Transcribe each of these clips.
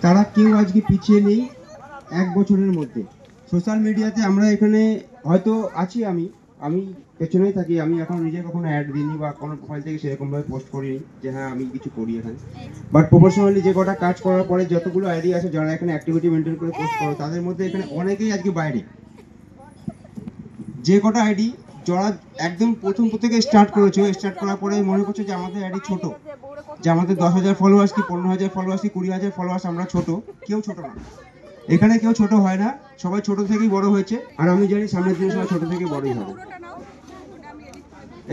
তারা কেউ আজকে পিছিয়ে নেই। এক বছরের মধ্যে সোশ্যাল মিডিয়াতে আমরা এখানে হয়তো আছি, আমি পেছনেই থাকি। আমি এখন নিজে কখনো অ্যাড দিইনি বা কোনো প্রোফাইল থেকে সেরকমভাবে পোস্ট করিনি যে হ্যাঁ আমি কিছু করি এখানে। বাট প্রফেশনালি যে কটা কাজ করার পরে যতগুলো আইডি আছে যারা এখানে অ্যাক্টিভিটি মেনটেন করে পোস্ট করো, তাদের মধ্যে এখানে অনেকেই আজকে বাইরে। যে কটা আইডি যারা একদম প্রথম থেকে স্টার্ট করেছো, স্টার্ট করার পরে মনে করছো যে আমাদের আইডি ছোট, যে আমাদের 10,000 ফলোয়ার্স কি 15,000 ফলোয়ার্স কি 20,000 ফলোয়ার্স, আমরা ছোট। কেউ ছোট না, এখানে কেউ ছোট হয় না, সবাই ছোট থেকেই বড় হয়েছে। আর আমি জানি সামনের দিনে সবাই ছোট থেকে বড়ই হবে।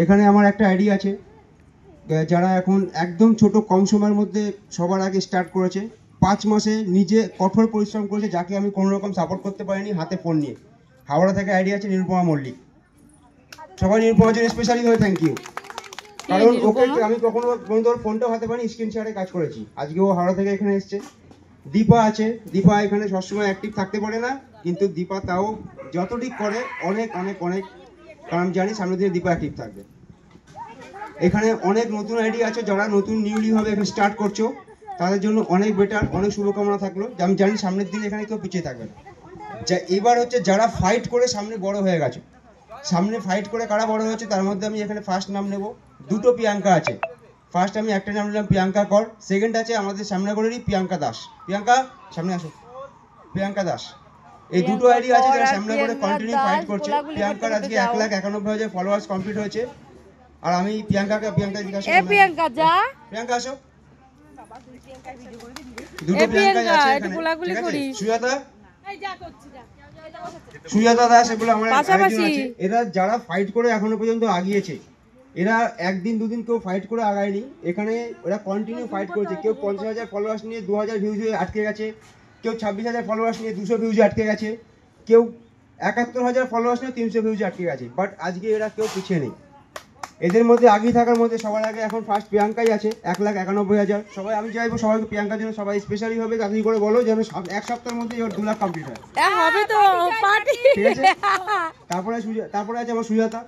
এখানে আমার একটা আইডি আছে যারা এখন একদম ছোট, কম সময়ের মধ্যে সবার আগে স্টার্ট করেছে। 5 মাসে নিজে কঠোর পরিশ্রম করেছে, যাকে আমি কোনো রকম সাপোর্ট করতে পারিনি, হাতে ফোন নিয়ে। হাওড়া থেকে আইডি আছে নিরুপমা মল্লিক। সবাই নিরুপমার জন্য স্পেশালি ভাবে থ্যাংক ইউ, কারণ ওকে আমি কখনো তোর ফোনটাও হাতে পারিনি, স্ক্রিন শেয়ারে কাজ করেছি। আজকে ও হাওড়া থেকে এখানে এসছে। দীপা আছে, দীপা এখানে সবসময় অ্যাক্টিভ থাকতে পারে না, কিন্তু দীপা তাও যতটুকু করে অনেক অনেক অনেক, কারণ আমি জানি সামনের দিনে দীপা অ্যাক্টিভ থাকবে। এখানে অনেক নতুন আইডি আছে যারা নতুন নিউলি ভাবে এখানে স্টার্ট করছো, তাদের জন্য অনেক বেটার, অনেক শুভকামনা থাকলো। আমি জানি সামনের দিনে এখানে কেউ পিছিয়ে থাকবে না। যা এবার হচ্ছে যারা ফাইট করে সামনে বড় হয়ে গেছে, সামনে ফাইট করে কারা বড় হয়েছে তার মধ্যে আমি এখানে ফার্স্ট নাম নেব। দুটো প্রিয়াঙ্কা আছে। ফার্স্ট আমি একটা নাম নিলাম প্রিয়াঙ্কা কর, সেকেন্ড আছে আমাদের সামনেগড়েরই প্রিয়াঙ্কা দাস। প্রিয়াঙ্কা সামনে আসো, প্রিয়াঙ্কা দাস। এই দুটো আইডি আছে যারা সামনেগড়ে কন্টিনিউ ফাইট করছে। প্রিয়াঙ্কার আজকে 1,91,000 ফলোয়ার্স কমপ্লিট হয়েছে। আর আমি প্রিয়াঙ্কা জিজ্ঞাসা করলাম, প্রিয়াঙ্কা যা, প্রিয়াঙ্কা আসো। দুটো প্রিয়াঙ্কা আছে এখানে। সুজাতা দাস, এগুলো আমার আরেকজন আছে। এরা যারা ফাইট করে এখনো পর্যন্ত আগিয়েছে, এরা একদিন দুদিন কেউ ফাইট করে আগায়নি, এখানে ওরা কন্টিনিউ ফাইট করেছে। কেউ 50,000 ফলোয়ার্স নিয়ে 2,000 ভিউজ হয়ে আটকে গেছে, কেউ 26,000 ফলোয়ার্স নিয়ে 200 ভিউজে আটকে গেছে, কেউ 71,000 ফলোয়ার্স নিয়ে 300 ভিউজে আটকে গেছে। বাট আজকে এরা কেউ পিছিয়ে নেই। এদের মধ্যে আগিয়ে থাকার মধ্যে সবার আগে এখন ফার্স্ট প্রিয়াঙ্কাই আছে, 1,91,000। সবাই আমি চাইবো সবাইকে প্রিয়াঙ্কার জন্য সবাই স্পেশালি হবে তাড়াতাড়ি করে বলো যেন এক সপ্তাহের মধ্যে ওর 2 লাখ কমপ্লিট হয়। হবে তো পার্টি, ঠিক আছে। তারপরে আছে আমার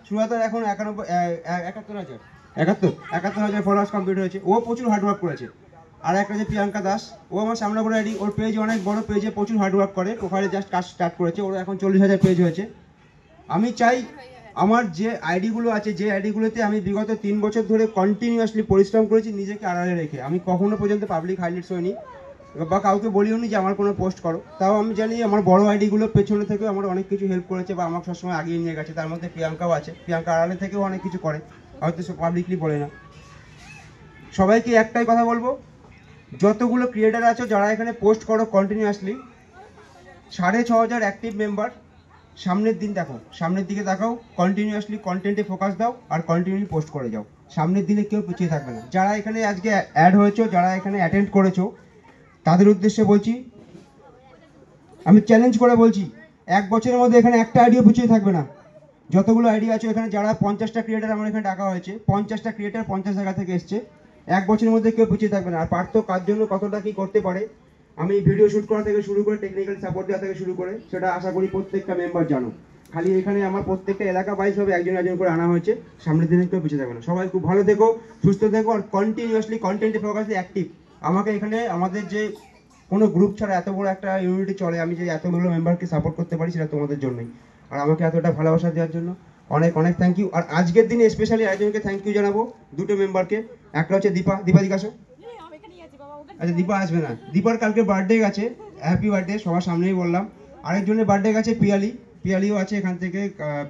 সুজাতার এখন 71,000 ফলোয়ার্স কমপ্লিট হয়েছে। ও প্রচুর হার্ডওয়ার্ক করেছে। আর একটা যে প্রিয়াঙ্কা দাস, ও আমার সামনে করে আইডি, ওর পেজ অনেক বড়, পেজে প্রচুর হার্ডওয়ার্ক করে, প্রোফাইলে জাস্ট কাজ স্টার্ট করেছে, ওর এখন 40,000 পেজ হয়েছে। আমি চাই আমার যে আইডিগুলো আছে, যে আইডিগুলোতে আমি বিগত 3 বছর ধরে কন্টিনিউয়াসলি পরিশ্রম করেছি নিজেকে আড়ালে রেখে, আমি কখনো পর্যন্ত পাবলিক হাইলাইটস হইনি বা কাউকে বলিও নি যে আমার কোনো পোস্ট করো। তাও আমি জানি আমার বড় আইডিগুলো পেছনে থেকেও আমার অনেক কিছু হেল্প করেছে বা আমাকে সবসময় আগিয়ে নিয়ে গেছে। তার মধ্যে প্রিয়াঙ্কাও আছে। প্রিয়াঙ্কা আড়ালে থেকেও অনেক কিছু করে, হয়তো সে পাবলিকলি বলে না। সবাইকে একটাই কথা বলবো, যতগুলো ক্রিয়েটার আছো যারা এখানে পোস্ট করো কন্টিনিউয়াসলি, 6,500 অ্যাক্টিভ মেম্বার। সামনের দিন দেখো, সামনের দিকে দেখাও, কন্টিনিউয়াসলি কন্টেন্টে ফোকাস দাও আর কন্টিনিউলি পোস্ট করে যাও। সামনের দিনে কেউ পিছিয়ে থাকবে না। যারা এখানে আজকে অ্যাড হয়েছো, যারা এখানে অ্যাটেন্ড করেছো, তাদের উদ্দেশ্যে বলছি, আমি চ্যালেঞ্জ করে বলছি, 1 বছরের মধ্যে এখানে একটা আইডিও পিছিয়ে থাকবে না। যতগুলো আইডি আছে এখানে, যারা 50টা ক্রিয়েটার আমার এখানে ডাকা হয়েছে, 50টা ক্রিয়েটার 50 জায়গা থেকে এসছে। 1 বছরের মধ্যে কেউ পিছিয়ে থাকবে না। আর পার্থ কার জন্য কতটা কি করতে পারে, আমি ভিডিও শুট করা থেকে শুরু করে টেকনিক্যাল সাপোর্ট দেওয়া থেকে শুরু করে, সেটা আশা করি প্রত্যেকটা মেম্বার জানো। খালি এখানে আমার প্রত্যেকটা এলাকা ওয়াইজ ভাবে একজন একজন করে আনা হয়েছে। সামনের দিনে কেউ পিছিয়ে থাকবে না। সবাই খুব ভালো থেকো, সুস্থ থেকো আর কন্টিনিউয়াসলি কন্টেন্টে ফোকাসে অ্যাক্টিভ। আমাকে এখানে আমাদের যে কোনো গ্রুপ ছাড়া এত বড় একটা ইউনিটি চলে, আমি যে এতগুলো মেম্বারকে সাপোর্ট করতে পারি সেটা তোমাদের জন্যই। আর আমাকে এতটা ভালোবাসা দেওয়ার জন্য অনেক অনেক থ্যাংক ইউ। আর আজকের দিনে স্পেশালি একজনকে থ্যাংক ইউ জানাবো, দুটো মেম্বারকে। একটা হচ্ছে দীপা দিকাশো। আচ্ছা, দীপা আসবে না, দীপার কালকে বার্থডে গেছে, হ্যাপি বার্থডে, সবার সামনেই বললাম। আরেকজনের বার্থডে গেছে পিয়ালিও আছে এখান থেকে,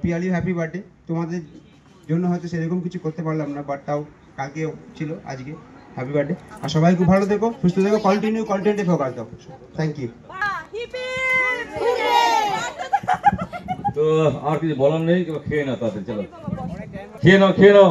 পিয়ালিও হ্যাপি বার্থডে। তোমাদের জন্য হয়তো সেরকম কিছু করতে পারলাম না, বাট তাও কালকে ছিল, আজকে হ্যাপি বার্থডে। আর সবাই খুব ভালো থেকো, সুস্থ থেকো, কন্টিনিউ কন্টেন্টে ফোকাস দাও। Thank you. তো আর কিছু বলার নেই, খেয়ে নাও তাদের, চলো খেয়ে নাও।